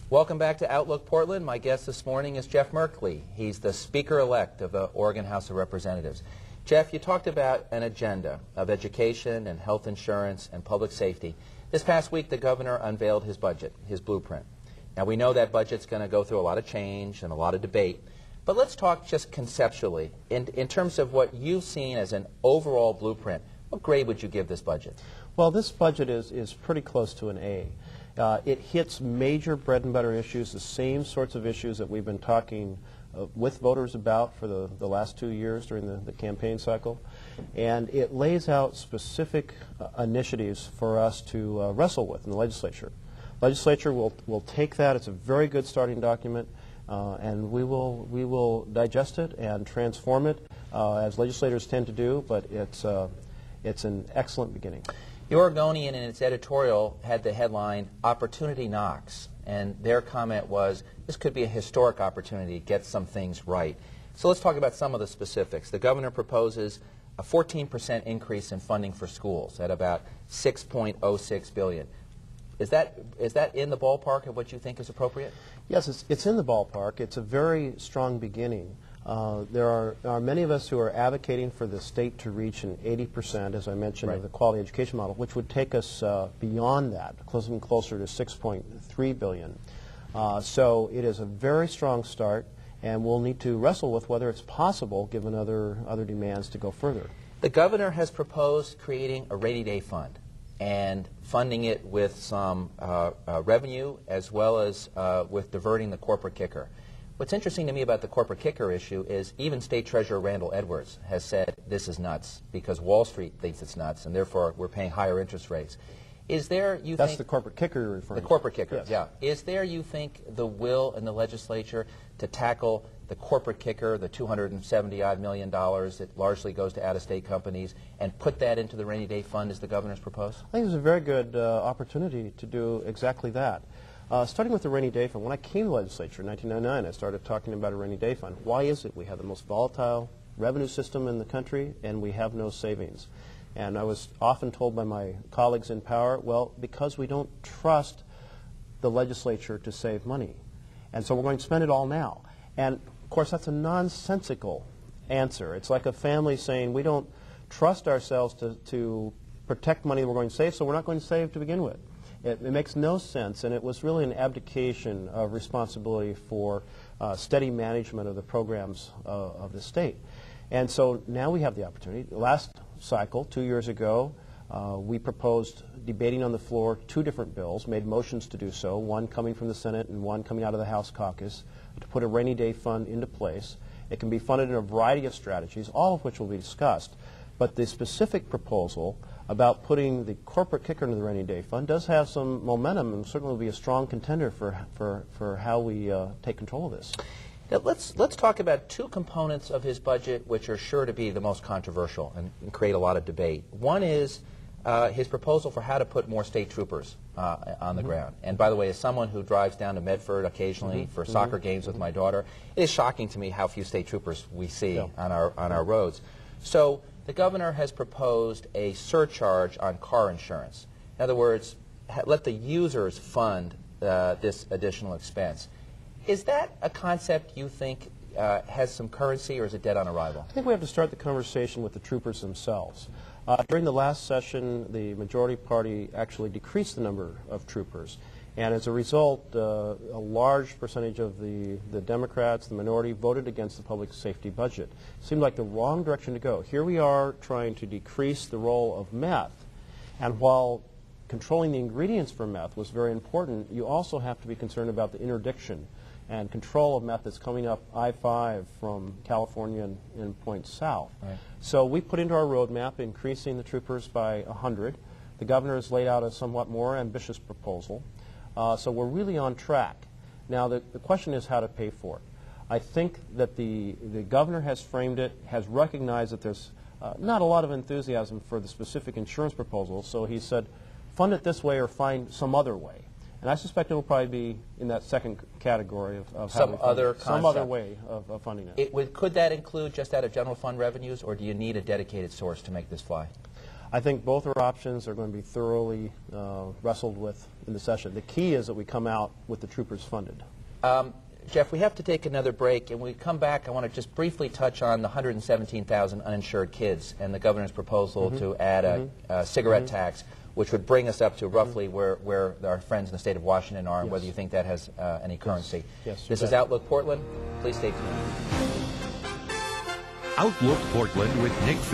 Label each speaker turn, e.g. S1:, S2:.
S1: Welcome back to Outlook Portland. My guest this morning is Jeff Merkley. He's the Speaker-elect of the Oregon House of Representatives. Jeff, you talked about an agenda of education and health insurance and public safety. This past week, the governor unveiled his budget, his blueprint. Now, we know that budget's going to go through a lot of change and a lot of debate, but let's talk just conceptually. In terms of what you've seen as an overall blueprint, what grade would you give this budget?
S2: Well, this budget is pretty close to an A. It hits major bread and butter issues, the same sorts of issues that we've been talking with voters about for the last 2 years during the campaign cycle. And it lays out specific initiatives for us to wrestle with in the legislature. Legislature will take that. It's a very good starting document, and we will digest it and transform it, as legislators tend to do, but it's an excellent beginning.
S1: The Oregonian, in its editorial, had the headline, "Opportunity Knocks," and their comment was, this could be a historic opportunity to get some things right. So let's talk about some of the specifics. The governor proposes a 14% increase in funding for schools at about $6.06 billion. Is that in the ballpark of what you think is appropriate?
S2: Yes, it's in the ballpark. It's a very strong beginning. There are many of us who are advocating for the state to reach an 80%, as I mentioned,
S1: right,
S2: of the quality education model, which would take us beyond that, closer to $6.3 billion. So it is a very strong start, and we'll need to wrestle with whether it's possible, given other demands, to go further.
S1: The governor has proposed creating a rainy day fund and funding it with some revenue, as well as with diverting the corporate kicker. What's interesting to me about the corporate kicker issue is even State Treasurer Randall Edwards has said this is nuts because Wall Street thinks it's nuts, and therefore we're paying higher interest rates. Is there, you
S2: That's
S1: think...
S2: the corporate kicker you're referring to.
S1: The corporate kicker,
S2: yes.
S1: Yeah. Is there, you think, the will in the legislature to tackle the corporate kicker, the $270-odd million that largely goes to out-of-state companies, and put that into the rainy day fund as the governor's proposed?
S2: I think there's a very good opportunity to do exactly that. Starting with the rainy day fund, when I came to the legislature in 1999, I started talking about a rainy day fund. Why is it we have the most volatile revenue system in the country and we have no savings? And I was often told by my colleagues in power, well, because we don't trust the legislature to save money. And so we're going to spend it all now. And, of course, that's a nonsensical answer. It's like a family saying we don't trust ourselves to protect money that we're going to save, so we're not going to save to begin with. It makes no sense, and it was really an abdication of responsibility for steady management of the programs of the state. And so now we have the opportunity. Last cycle, 2 years ago, we proposed debating on the floor 2 different bills, made motions to do so, one coming from the Senate and one coming out of the House caucus, to put a rainy day fund into place. It can be funded in a variety of strategies, all of which will be discussed. But the specific proposal about putting the corporate kicker into the rainy day fund does have some momentum and certainly will be a strong contender for how we take control of this.
S1: Now, let's talk about 2 components of his budget which are sure to be the most controversial and create a lot of debate. One is his proposal for how to put more state troopers on the ground. And by the way, as someone who drives down to Medford occasionally for soccer games with my daughter, it is shocking to me how few state troopers we see on our roads. So the governor has proposed a surcharge on car insurance. In other words, let the users fund this additional expense. Is that a concept you think has some currency, or is it dead on arrival?
S2: I think we have to start the conversation with the troopers themselves. During the last session, the majority party actually decreased the number of troopers. And as a result, a large percentage of the Democrats, the minority, voted against the public safety budget. It seemed like the wrong direction to go. Here we are trying to decrease the role of meth. And while controlling the ingredients for meth was very important, you also have to be concerned about the interdiction and control of meth that's coming up I-5 from California and points south.
S1: Right.
S2: So we put into our roadmap increasing the troopers by 100. The governor has laid out a somewhat more ambitious proposal. So we're really on track. Now the question is how to pay for it. I think that the governor has framed it, has recognized that there's not a lot of enthusiasm for the specific insurance proposal, so he said fund it this way or find some other way. And I suspect it will probably be in that second category of
S1: some other concept.
S2: Some other way of funding it.
S1: Could that include just out of general fund revenues, or do you need a dedicated source to make this fly?
S2: I think both our options are going to be thoroughly wrestled with in the session. The key is that we come out with the troopers funded.
S1: Jeff, we have to take another break, and when we come back, I want to just briefly touch on the 117,000 uninsured kids and the governor's proposal to add a cigarette tax, which would bring us up to roughly where our friends in the state of Washington are, and whether you think that has any currency.
S2: Yes,
S1: this is Outlook Portland. Please stay tuned.
S3: Outlook Portland with Nick Fish.